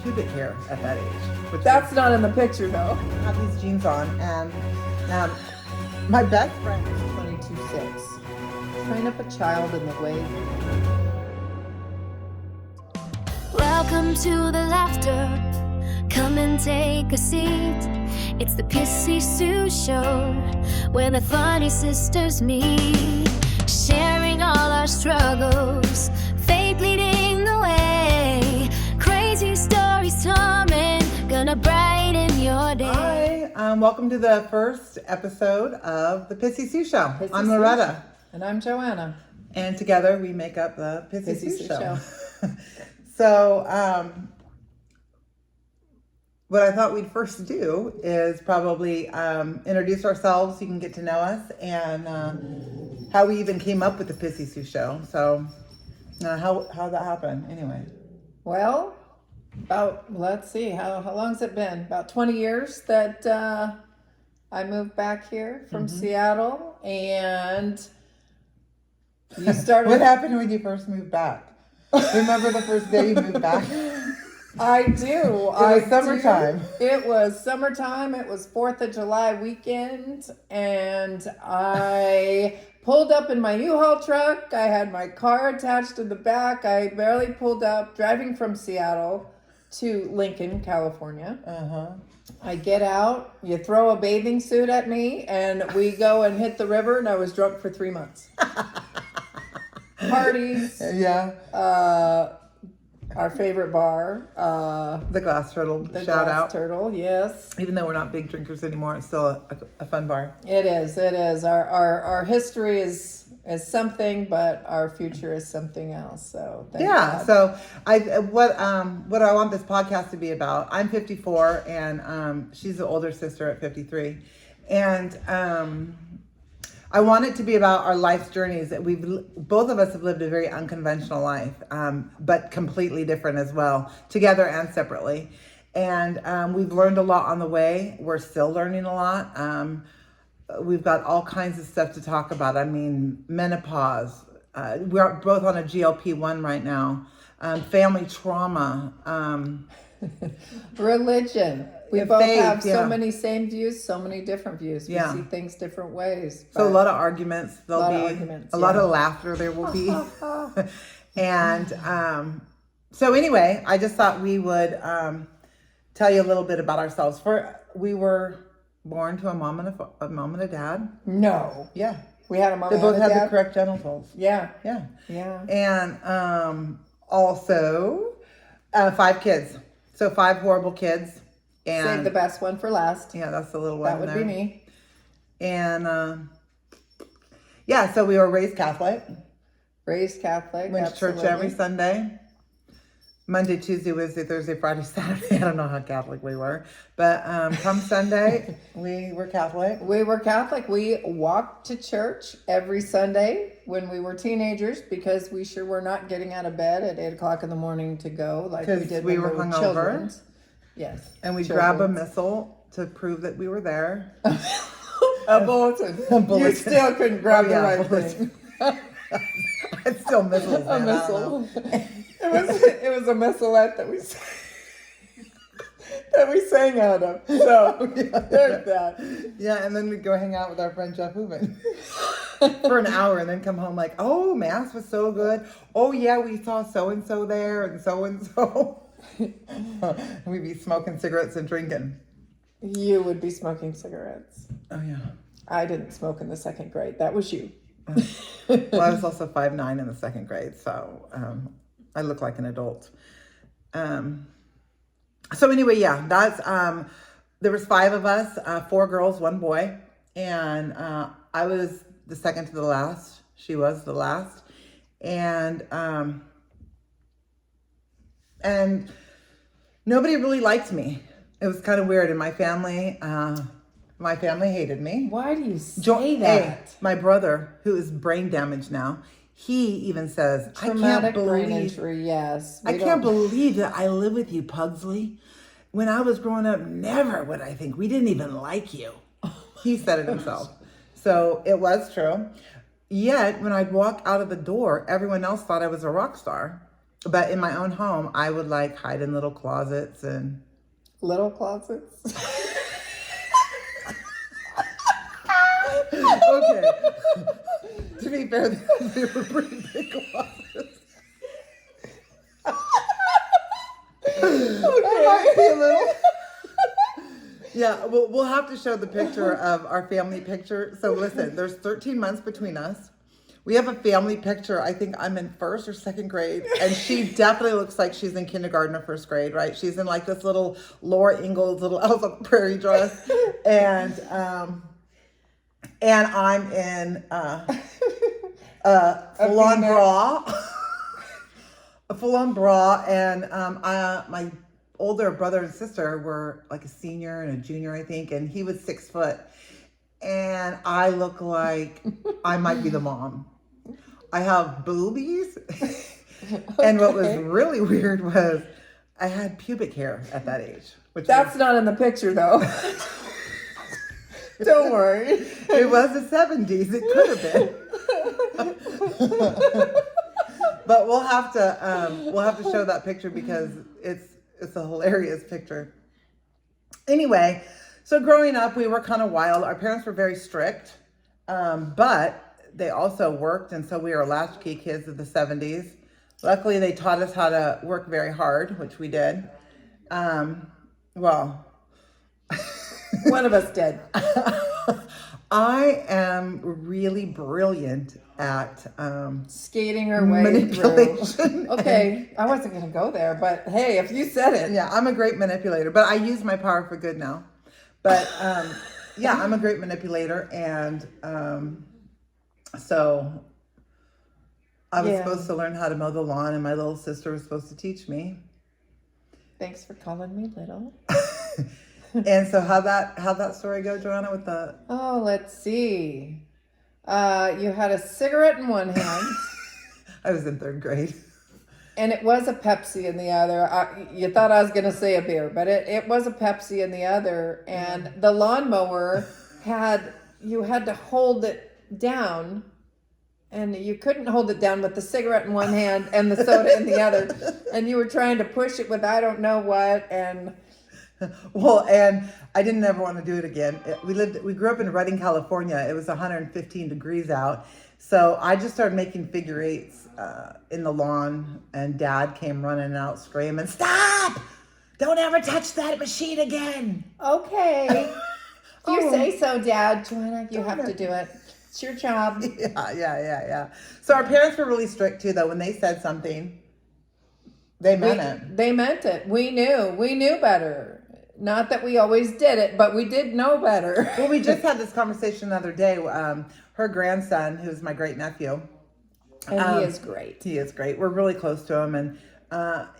pubic hair at that age. Which That's not in the picture though. I have these jeans on, and my best friend is 22.6. Train up a child in the way. Welcome to the laughter. Come and take a seat. It's the Pissy Sue Show, where the funny sisters meet, sharing all our struggles, faith leading the way, crazy stories coming, gonna brighten your day. Hi, welcome to the first episode of the Pissy Sue Show. Pissy I'm Sue. Loretta. And I'm Joanna. And together we make up the Pissy Sue Sue Show. So, what I thought we'd first do is probably introduce ourselves so you can get to know us, and how we even came up with the Pissy Sue Show. So, how'd that happen anyway? Well, let's see, how long's it been? About 20 years that I moved back here from Seattle, and you started... What happened when you first moved back? Remember the first day you moved back? I do. It was summertime. It was summertime. It was 4th of July weekend, and I pulled up in my U-Haul truck. I had my car attached to the back. I barely pulled up, driving from Seattle to Lincoln, California. I get out, you throw a bathing suit at me, and we go and hit the river, and I was drunk for 3 months. Parties. Yeah. Our favorite bar. The Glass Turtle. The Shout Glass out. Turtle, yes. Even though we're not big drinkers anymore, it's still a fun bar. It is. Our history is something, but our future is something else. So thank God. So what I want this podcast to be about. I'm 54, and she's the older sister at 53, and I want it to be about our life's journeys. That both of us have lived a very unconventional life, but completely different as well, together and separately. And we've learned a lot on the way. We're still learning a lot. We've got all kinds of stuff to talk about. I mean, menopause. We're both on a GLP-1 right now. Family trauma. Religion. We both faith, have yeah. so many same views, so many different views. We Yeah. see things different ways. So a lot of arguments. There'll be a lot of laughter. There will be. And so anyway, I just thought we would tell you a little bit about ourselves. We were born to a mom and a dad. No. Yeah. We had a mom They and both a had dad. the correct genitals. Yeah. Yeah. Yeah. And also 5 kids. So 5 horrible kids. And Save the best one for last. yeah, that's the little one. That would be me. And so we were raised Catholic. Raised Catholic. Went to church every Sunday. Monday, Tuesday, Wednesday, Thursday, Friday, Saturday. I don't know how Catholic we were. But come Sunday, we were Catholic. We were Catholic. We walked to church every Sunday when we were teenagers, because we sure were not getting out of bed at 8 o'clock in the morning to go like we did we when were we were hungover. children. Yes. And we'd grab a missile to prove that we were there. A bulletin. You still couldn't grab the right thing. It's still missiles, man. A missile. It was a missilette that we sang out of. So there's that. Yeah, and then we'd go hang out with our friend Jeff Hooven for an hour, and then come home like, oh, Mass was so good. Oh yeah, we saw so and so there, and so and so. We'd be smoking cigarettes and drinking. You would be smoking cigarettes. Oh yeah. I didn't smoke in the 2nd grade. That was you. Well, I was also 5'9" in the 2nd grade, so I look like an adult. So anyway, yeah, that's there was 5 of us, 4 girls, 1 boy, and I was the second to the last. She was the last, and nobody really liked me. It was kind of weird in my family. My family hated me. Why do you say that? Hey, my brother, who is brain damaged now, he even says, Traumatic brain injury, yes. I can't believe that I live with you, Pugsley. When I was growing up, never would I think we didn't even like you. He said it himself. So it was true. Yet, when I'd walk out of the door, everyone else thought I was a rock star. But in my own home, I would like hide in little closets and Little closets. okay. To be fair, they were pretty big closets. Okay. Yeah, we'll have to show the picture of our family picture. So listen, there's 13 months between us. We have a family picture. I think I'm in first or second grade, and she definitely looks like she's in kindergarten or first grade, right? She's in like this little Laura Ingalls little Elf on the Prairie dress, and I'm in a full-on bra, a full-on bra, and my older brother and sister were like a senior and a junior, I think, and he was 6 foot, and I look like I might be the mom. I have boobies. And what was really weird was I had pubic hair at that age. Which That's not in the picture, though. Don't worry. It was the 70s. It could have been. But we'll have to show that picture because it's a hilarious picture. Anyway, so growing up, we were kind of wild. Our parents were very strict, but they also worked, and so we were latchkey kids of the 70s. Luckily, they taught us how to work very hard, which we did. Well, one of us did. I am really brilliant at skating her way manipulation. through. Okay, I wasn't going to go there, but hey, if you said it. Yeah, I'm a great manipulator, but I use my power for good now. But yeah, I'm a great manipulator, and so I was supposed to learn how to mow the lawn, and my little sister was supposed to teach me. Thanks for calling me little. And so how'd that story go, Joanna, with the... Oh, let's see. You had a cigarette in one hand. I was in 3rd grade. And it was a Pepsi in the other. You thought I was going to say a beer, but it was a Pepsi in the other. And the lawnmower you had to hold it down. And you couldn't hold it down with the cigarette in one hand and the soda in the other. And you were trying to push it with I don't know what. And... Well, and I didn't ever want to do it again. We grew up in Redding, California. It was 115 degrees out. So I just started making figure eights in the lawn, and Dad came running out screaming, "Stop! Don't ever touch that machine again." Okay. If you say so, Dad. Joanna, you have to do it. It's your job. Yeah. So our parents were really strict too, though. When they said something, they meant it. They meant it. We knew better. Not that we always did it, but we did know better. Well, we just had this conversation the other day. Her grandson, who's my great nephew. And he is great. He is great. We're really close to him. And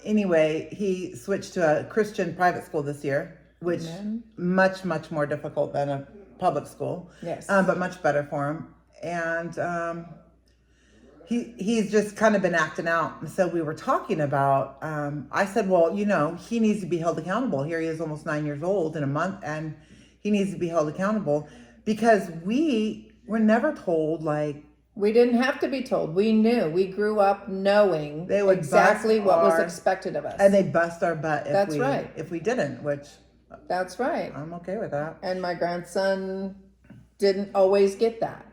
anyway, he switched to a Christian private school this year, which much, much more difficult than a public school. Yes. But much better for him. And he's just kind of been acting out. And so we were talking about, I said, well, he needs to be held accountable. Here he is almost 9 years old in a month, and he needs to be held accountable because we were never told, like... We didn't have to be told. We knew. We grew up knowing they would exactly what was expected of us. And they'd bust our butt if we didn't, which... That's right. I'm okay with that. And my grandson didn't always get that.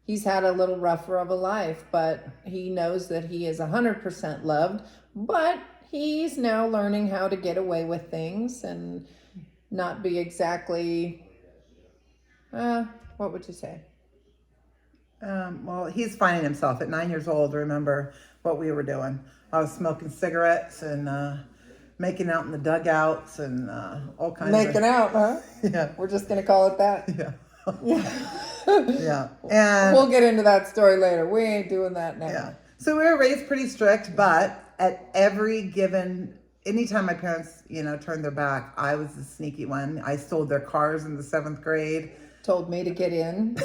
He's had a little rougher of a life, but he knows that he is 100% loved. But he's now learning how to get away with things and not be exactly, what would you say? Well, he's finding himself at 9 years old. Remember what we were doing. I was smoking cigarettes and making out in the dugouts and all kinds of... Making out, huh? Yeah. We're just going to call it that? Yeah. Yeah. And we'll get into that story later. We ain't doing that now. Yeah. So we were raised pretty strict, but at anytime my parents, turned their back, I was the sneaky one. I stole their cars in the 7th grade. Told me to get in.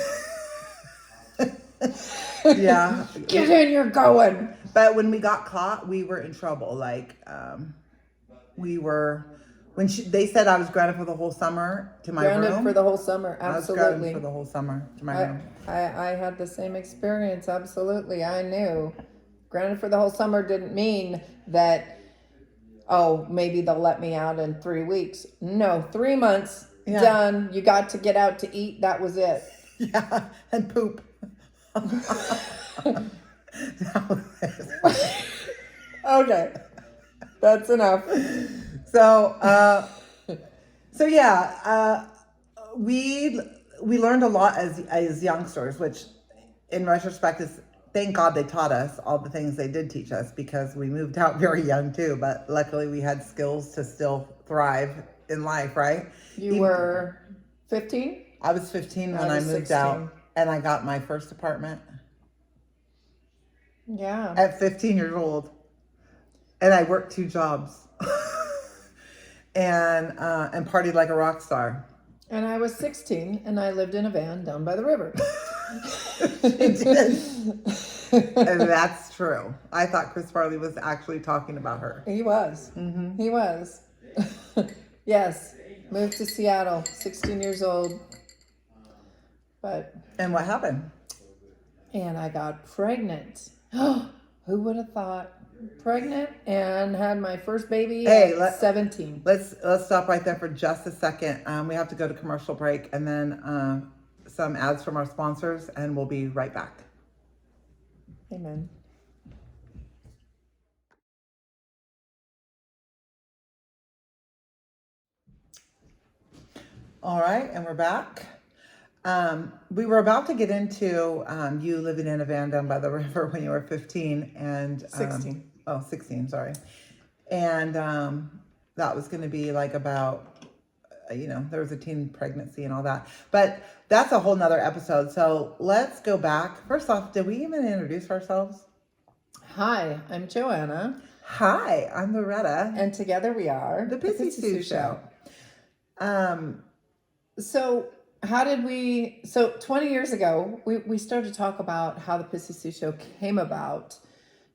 Yeah. Get in, you're going. But when we got caught, we were in trouble. Like, they said I was grounded for the whole summer to my room. Grounded for the whole summer, absolutely. I was grounded for the whole summer to my room. I had the same experience, absolutely. I knew. Grounded for the whole summer didn't mean that, oh, maybe they'll let me out in 3 weeks. No, 3 months, Yeah. done. You got to get out to eat. That was it. Yeah, and poop. Okay, that's enough. So, we learned a lot as youngsters, which in retrospect is thank God they taught us all the things they did teach us, because we moved out very young too. But luckily we had skills to still thrive in life, right? You were 15? I was 15 when I was moved 16. out, and I got my first apartment Yeah. at 15 years old, and I worked 2 jobs and partied like a rock star. And I was 16 and I lived in a van down by the river. She did. And that's true. I thought Chris Farley was actually talking about her. He was. Mm-hmm. He was. Yes. Moved to Seattle, 16 years old. And what happened? And I got pregnant. Who would have thought? Pregnant and had my first baby at 17. Let's stop right there for just a second. We have to go to commercial break and then some ads from our sponsors, and we'll be right back. Amen. All right, and we're back. We were about to get into you living in a van down by the river when you were 15 and 16. 16, sorry. And that was going to be like about, there was a teen pregnancy and all that. But that's a whole nother episode. So let's go back. First off, did we even introduce ourselves? Hi, I'm Joanna. Hi, I'm Loretta. And together we are The Pissy Sue Show. So how did we, 20 years ago, we started to talk about how the Pissy Sue Show came about.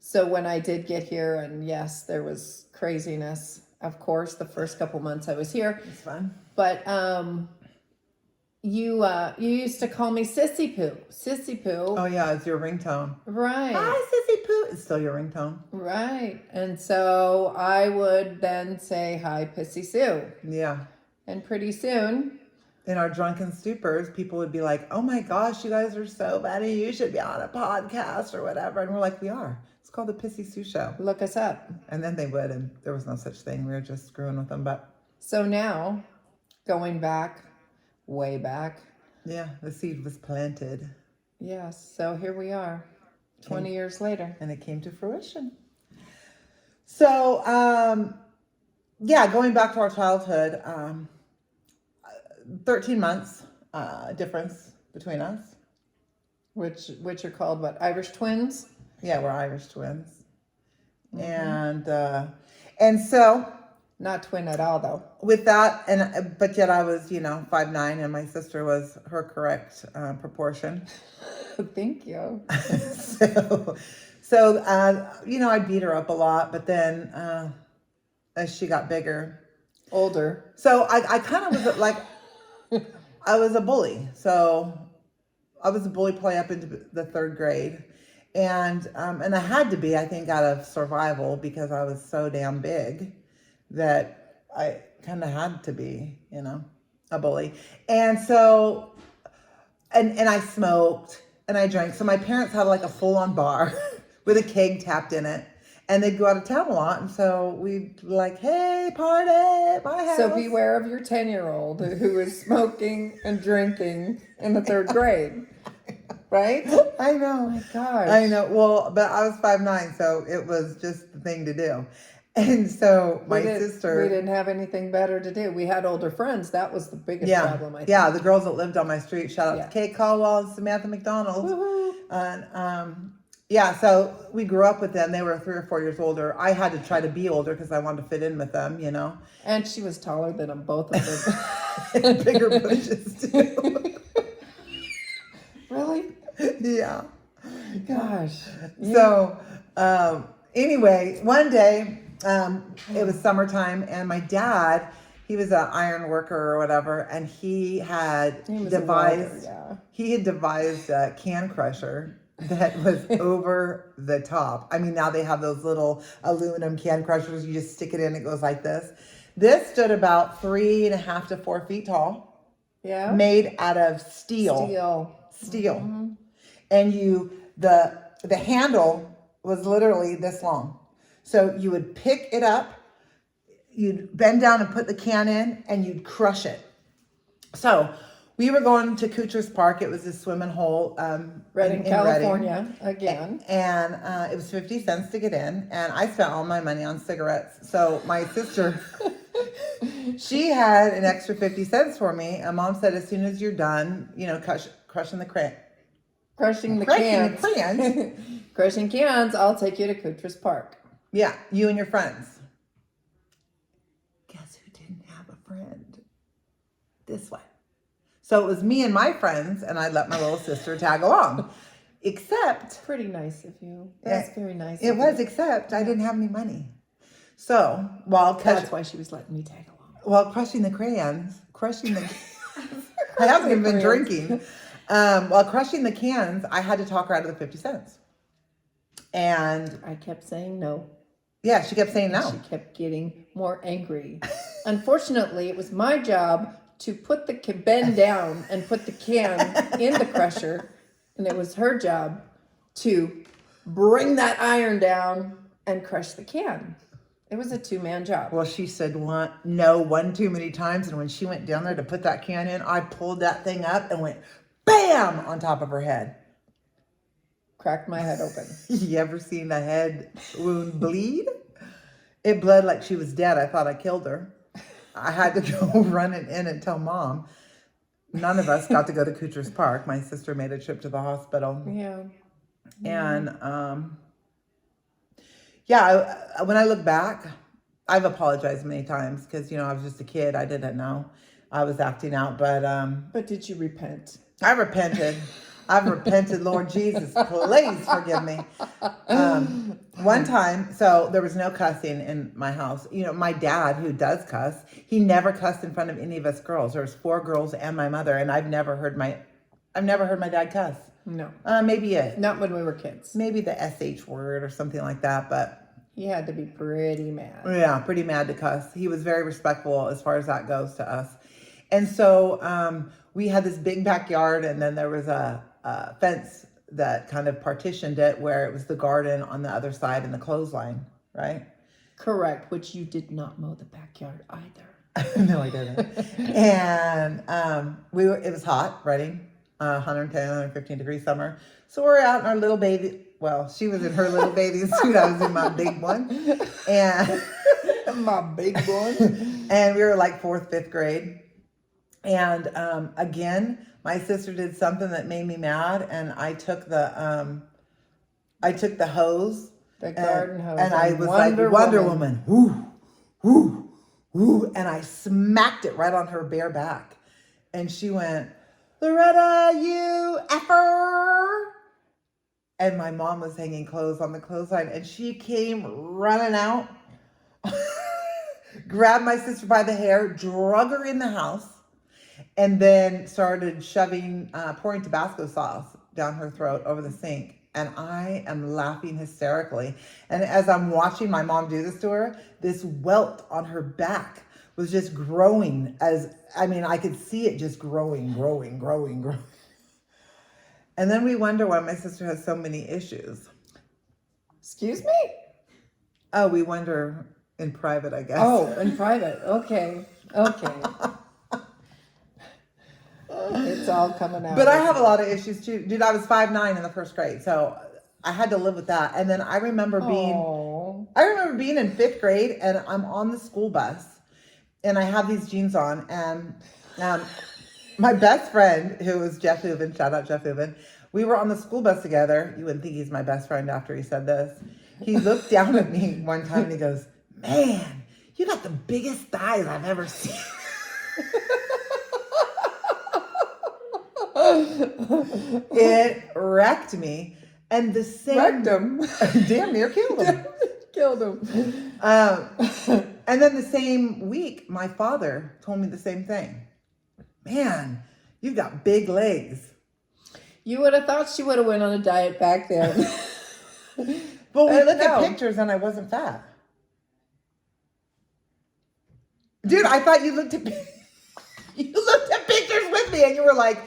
So when I did get here, and yes, there was craziness, of course, the first couple months I was here. It's fun. But you used to call me Sissy Poo. Sissy Poo. Oh yeah, it's your ringtone. Right. Hi, Sissy Poo. It's still your ringtone. Right. And so I would then say, hi, Pissy Sue. Yeah. And pretty soon, in our drunken stupors, people would be like, oh my gosh, you guys are so funny. You should be on a podcast or whatever. And we're like, we are. It's called the Pissy Sue Show. look us up. And then they would, and there was no such thing. We were just screwing with them. But So now, going back, way back. yeah, the seed was planted. Yes. So here we are, 20 years later. And it came to fruition. So, going back to our childhood, 13 months difference between us. Which are called what? Irish twins? Yeah, we're Irish twins. Mm-hmm. And so Not twin at all, though. with that, but yet I was, 5'9", and my sister was her correct proportion. Thank you. so I beat her up a lot, but then as she got bigger, Older. so I kind of was like, I was a bully. So I was a bully play up into the 3rd grade. And I had to be, I think, out of survival, because I was so damn big that I kind of had to be, a bully. And so, and I smoked and I drank. So my parents had like a full-on bar with a keg tapped in it. And they'd go out of town a lot. And so we'd be like, hey, party at my house. So beware of your 10-year-old who is smoking and drinking in the 3rd grade. Right? I know. Oh my gosh. I know. Well, but I was 5'9", so it was just the thing to do. And so my sister... We didn't have anything better to do. We had older friends. That was the biggest problem, I think. Yeah, the girls that lived on my street. Shout out to Kate Caldwell and Samantha McDonald. Woo-hoo. And so we grew up with them. They were 3 or 4 years older. I had to try to be older because I wanted to fit in with them, And she was taller than them, both of them. And bigger bushes, too. Really? Yeah. Gosh. So, anyway, one day, it was summertime, and my dad, he was an iron worker or whatever, and he had devised a can crusher that was over the top. I mean, now they have those little aluminum can crushers. You just stick it in, it goes like this. This stood about 3.5 to 4 feet tall, Yeah. made out of steel. And the handle was literally this long. So you would pick it up, you'd bend down and put the can in, and you'd crush it. So we were going to Kucher's Park. It was a swimming hole Redding, California, again. And it was 50 cents to get in. And I spent all my money on cigarettes. So my sister, she had an extra 50 cents for me. And Mom said, as soon as you're done, crushing the cans. Crushing cans, I'll take you to Kucher's Park. Yeah, you and your friends. Guess who didn't have a friend? This one. So it was me and my friends, and I let my little sister tag along. Except... Pretty nice of you. That's very nice It was, except I didn't have any money. So, that's why she was letting me tag along. While crushing the cans, I haven't even been drinking. While crushing the cans, I had to talk her out of the 50 cents. And I kept saying no. Yeah, she kept saying no. She kept getting more angry. Unfortunately, it was my job to bend down and put the can in the crusher. And it was her job to bring that iron down and crush the can. It was a 2-man job. Well, she said one too many times. And when she went down there to put that can in, I pulled that thing up and went bam on top of her head. Cracked my head open. You ever seen a head wound bleed? It bled like she was dead. I thought I killed her. I had to go running in and tell Mom. None of us got to go to Kucher's Park. My sister made a trip to the hospital. Yeah. And, when I look back, I've apologized many times because, I was just a kid. I didn't know. I was acting out, But did you repent? I repented. I've repented, Lord Jesus, please forgive me. One time, so there was no cussing in my house. My dad, who does cuss, he never cussed in front of any of us girls. There was 4 girls and my mother, and I've never heard my dad cuss. No. Maybe not when we were kids. Maybe the SH word or something like that, but he had to be pretty mad. Yeah, pretty mad to cuss. He was very respectful as far as that goes to us. And so we had this big backyard, and then there was a fence that kind of partitioned it where it was the garden on the other side and the clothesline, right? Correct, which you did not mow the backyard either. No, I didn't. And it was hot, Redding, 110, 115 degree summer. So we're out in our little baby, she was in her little bathing suit. I was in my big one. And my big one. And we were like 4th, 5th grade. And again, my sister did something that made me mad, and I took the hose, the garden hose, and I was like Wonder Woman, woo, woo, woo, and I smacked it right on her bare back, and she went, Loretta, you effer. And my mom was hanging clothes on the clothesline, and she came running out, grabbed my sister by the hair, drug her in the house, and then started pouring Tabasco sauce down her throat over the sink. And I am laughing hysterically. And as I'm watching my mom do this to her, this welt on her back was just growing I could see it just growing. And then we wonder why my sister has so many issues. Excuse me? Oh, we wonder in private, I guess. Oh, in private. Okay. It's all coming out. But I have a lot of issues too. Dude, I was 5'9" in the 1st grade. So I had to live with that. And then I remember being in 5th grade, and I'm on the school bus, and I have these jeans on, and my best friend, who was Jeff Hooven, shout out Jeff Hooven, we were on the school bus together. You wouldn't think he's my best friend after he said this. He looked down at me one time and he goes, man, you got the biggest thighs I've ever seen. It wrecked me. And the same... Wrecked him. Damn near killed him. Killed him. And then the same week, my father told me the same thing. Man, you've got big legs. You would have thought she would have went on a diet back then. But we look no. at pictures and I wasn't fat. Dude, I thought you looked at pictures with me and you were like,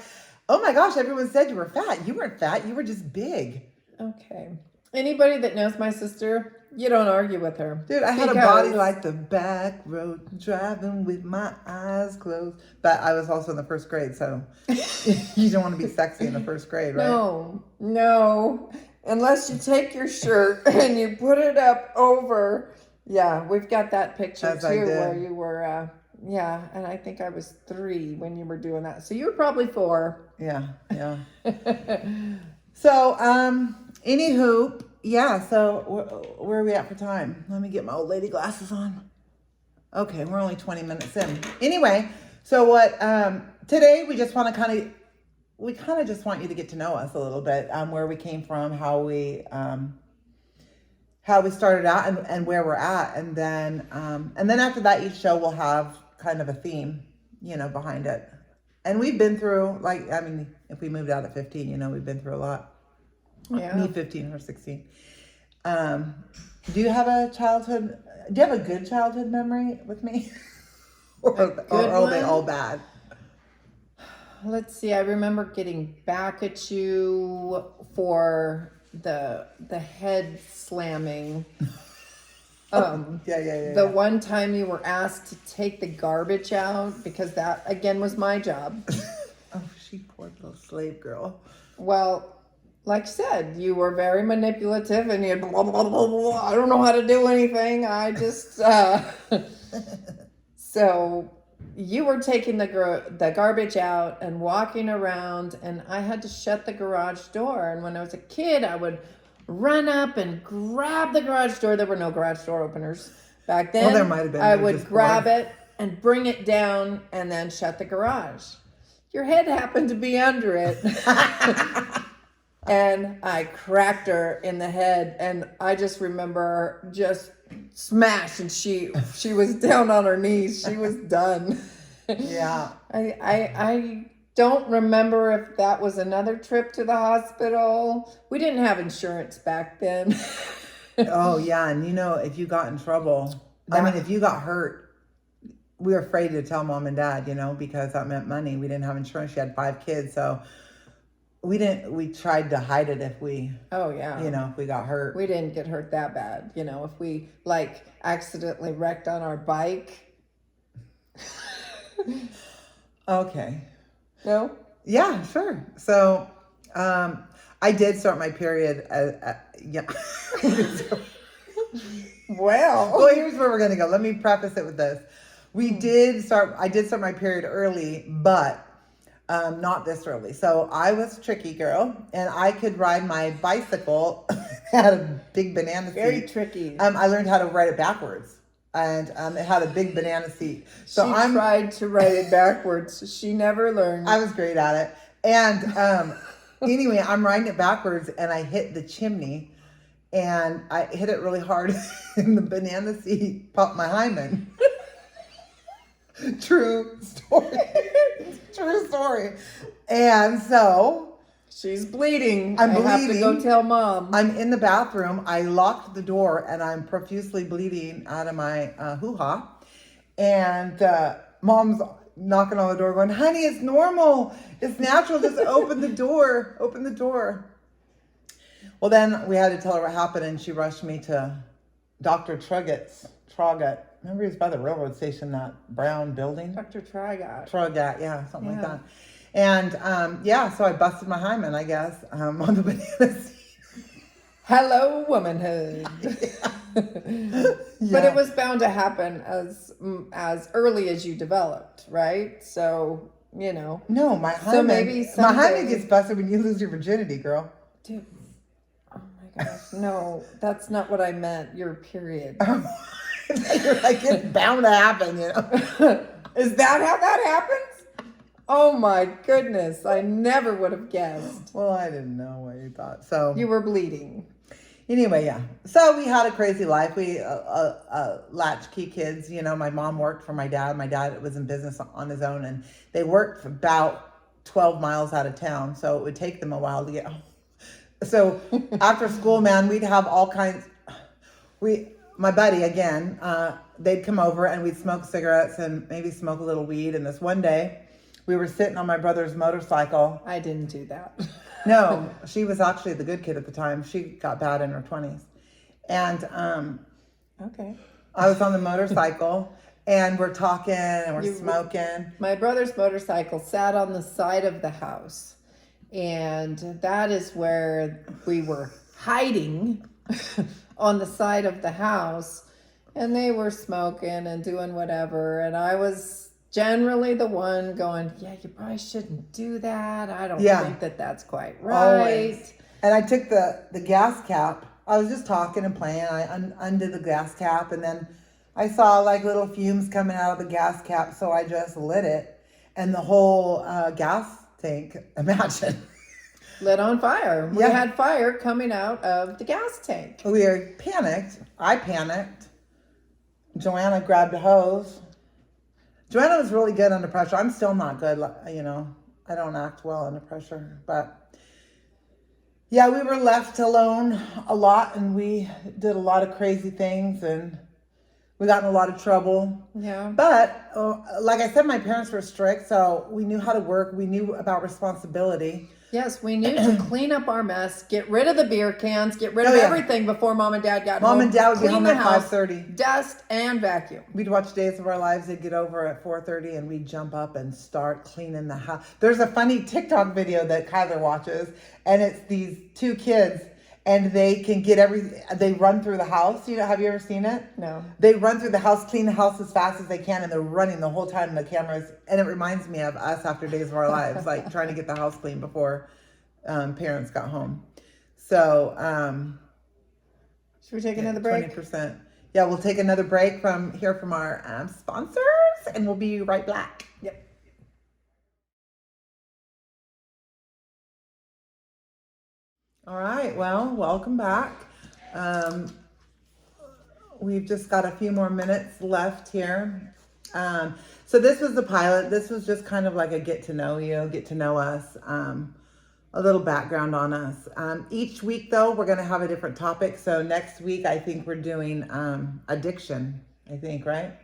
oh my gosh, everyone said you were fat. You weren't fat. You were just big. Okay. Anybody that knows my sister, you don't argue with her. Dude, I had a body like the back road, driving with my eyes closed. But I was also in the first grade, so you don't want to be sexy in the first grade, right? No. Unless you take your shirt and you put it up over. Yeah, we've got that picture As I too did. where you were, and I think I was 3 when you were doing that. So you were probably 4. Yeah. So, anywho, yeah, so where are we at for time? Let me get my old lady glasses on. Okay, we're only 20 minutes in. Anyway, so what, today we just want to we just want you to get to know us a little bit, where we came from, how we started out and where we're at. And then after that, each show will have kind of a theme, behind it. And we've been through, if we moved out at 15, we've been through a lot. Yeah. Me 15 or 16. Do you have a good childhood memory with me? or are they all bad? Let's see. I remember getting back at you for the head slamming. The one time you were asked to take the garbage out because that again was my job. Oh, she poor little slave girl. Well, like I said, you were very manipulative and you had blah, blah, blah, blah. I don't know how to do anything. I just so you were taking the garbage out and walking around, and I had to shut the garage door. And when I was a kid, I would run up and grab the garage door. There were no garage door openers back then. Well, there might have been. I would grab it and bring it down and then shut the garage. Your head happened to be under it. And I cracked her in the head, and I just remember just smash, and she was down on her knees. She was done. Yeah. I don't remember if that was another trip to the hospital. We didn't have insurance back then. Oh yeah, and if you got in trouble, if you got hurt, we were afraid to tell mom and dad, because that meant money. We didn't have insurance. She had 5 kids, so we tried to hide it if we, if we got hurt. We didn't get hurt that bad. If we accidentally wrecked on our bike. Okay. No? Yeah, sure. So, I did start my period yeah. Well, here's where we're going to go. Let me preface it with this. I did start my period early, but not this early. So I was a tricky girl, and I could ride my bicycle. Had a big banana seat. Very tricky. I learned how to ride it backwards, and it had a big banana seat. So she tried to ride it backwards. She never learned. I was great at it. And anyway, I'm riding it backwards, and I hit the chimney, and I hit it really hard, and the banana seat popped my hymen. True story. True story. And so she's bleeding. I'm I bleeding. have to go tell mom. I'm in the bathroom. I locked the door, and I'm profusely bleeding out of my hoo-ha. And mom's knocking on the door going, honey, it's normal. It's natural. Just open the door. Open the door. Well, then we had to tell her what happened, and she rushed me to Dr. Trugett. Remember, he was by the railroad station, that brown building? Dr. Tragat, yeah, something like that. And, so I busted my hymen, I guess, on the banana seat. Hello, womanhood. But it was bound to happen as early as you developed, right? So, No, my hymen, so maybe my hymen someday- gets busted when you lose your virginity, girl. Dude, oh my gosh, no, that's not what I meant. Your period. You're like, it's bound to happen, Is that how that happens? Oh my goodness, I never would have guessed. Well, I didn't know what you thought. So You were bleeding. Anyway, yeah. So we had a crazy life. We latchkey kids. My mom worked for my dad. My dad was in business on his own, and they worked for about 12 miles out of town, so it would take them a while to get home. So after school, man, we'd have all kinds. My buddy again, they'd come over and we'd smoke cigarettes and maybe smoke a little weed. And this one day, we were sitting on my brother's motorcycle. I didn't do that. No, she was actually the good kid at the time. She got bad in her 20s. And Okay. I was on the motorcycle and we're talking and we're smoking. My brother's motorcycle sat on the side of the house. And that is where we were hiding on the side of the house. And they were smoking and doing whatever. And I was generally the one going, yeah, you probably shouldn't do that. I don't think that that's quite right. Always. And I took the gas cap. I was just talking and playing. I undid the gas cap, and then I saw like little fumes coming out of the gas cap, so I just lit it, and the whole gas tank, imagine, lit on fire. We had fire coming out of the gas tank. We were panicked. I panicked. Joanna grabbed a hose. Joanna was really good under pressure. I'm still not good, you know. I don't act well under pressure, but yeah, we were left alone a lot, and we did a lot of crazy things, and we got in a lot of trouble. Yeah. But like I said, my parents were strict, so we knew how to work. We knew about responsibility. Yes, we knew to clean up our mess, get rid of the beer cans, get rid of everything before Mom and Dad got home. Mom and Dad would be Clean home the at house, 5:30. Dust and vacuum. We'd watch Days of Our Lives. They'd get over at 4:30, and we'd jump up and start cleaning the house. There's a funny TikTok video that Kyler watches, and it's these two kids, and they can get they run through the house. You know, have you ever seen it? No. They run through the house, clean the house as fast as they can, and they're running the whole time in the cameras. And it reminds me of us after Days of Our Lives, like trying to get the house clean before parents got home. So, should we take another break? 20%. Yeah, we'll take another break from our sponsors, and we'll be right back. Yep. All right, well, welcome back. We've just got a few more minutes left here. So this was the pilot. This was just kind of like a get to know you, get to know us, a little background on us. Each week, though, we're going to have a different topic. So next week, I think we're doing addiction, I think, right?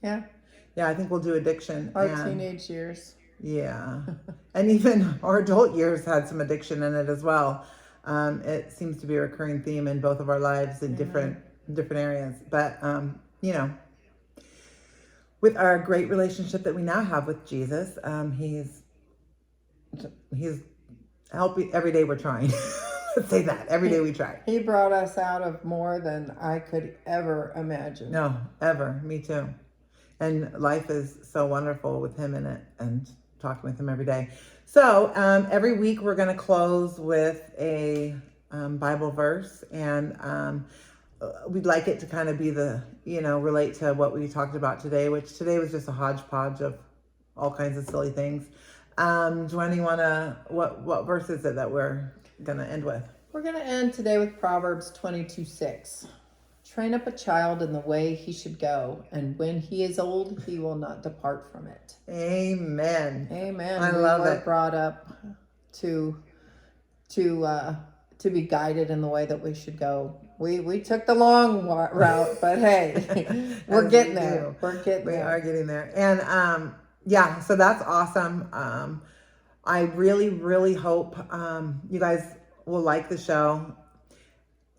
Yeah. Yeah, I think we'll do addiction. Our teenage years. Yeah. And even our adult years had some addiction in it as well. It seems to be a recurring theme in both of our lives in different areas. But, you know, with our great relationship that we now have with Jesus, he's helping. Every day we're trying. Let's say that. Every day we try. He brought us out of more than I could ever imagine. No, ever. Me too. And life is so wonderful with him in it, and talking with him every day. So every week we're going to close with a Bible verse, and we'd like it to kind of be relate to what we talked about today, which today was just a hodgepodge of all kinds of silly things. Joanna, what verse is it that we're going to end with? We're going to end today with Proverbs 22:6. Train up a child in the way he should go, and when he is old, he will not depart from it. Amen. Amen. I love it. Brought up to be guided in the way that we should go. We took the long route, but hey, we're getting there. We are getting there. And yeah, so that's awesome. I really, really hope you guys will like the show.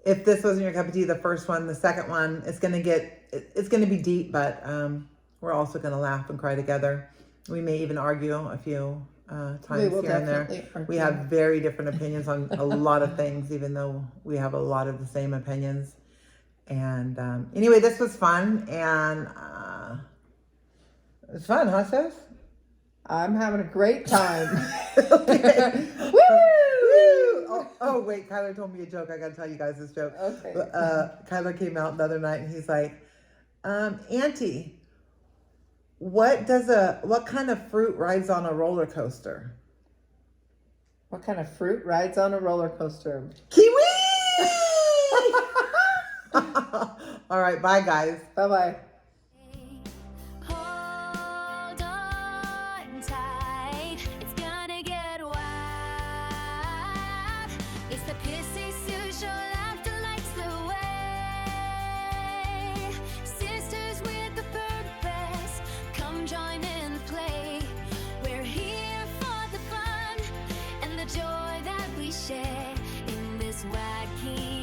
If this wasn't your cup of tea, the first one, the second one, it's going to be deep, but we're also going to laugh and cry together. We may even argue a few times here and there. We have very different opinions on a lot of things, even though we have a lot of the same opinions. And anyway, this was fun, and it's fun, huh, Steph? I'm having a great time. Okay. Woo! Oh, wait, Kyler told me a joke. I got to tell you guys this joke. Okay. Kyler came out the other night, and he's like, Auntie, what kind of fruit rides on a roller coaster? What kind of fruit rides on a roller coaster? Kiwi! All right, bye, guys. Bye-bye. Hold on tight. It's gonna get joy that we share in this wacky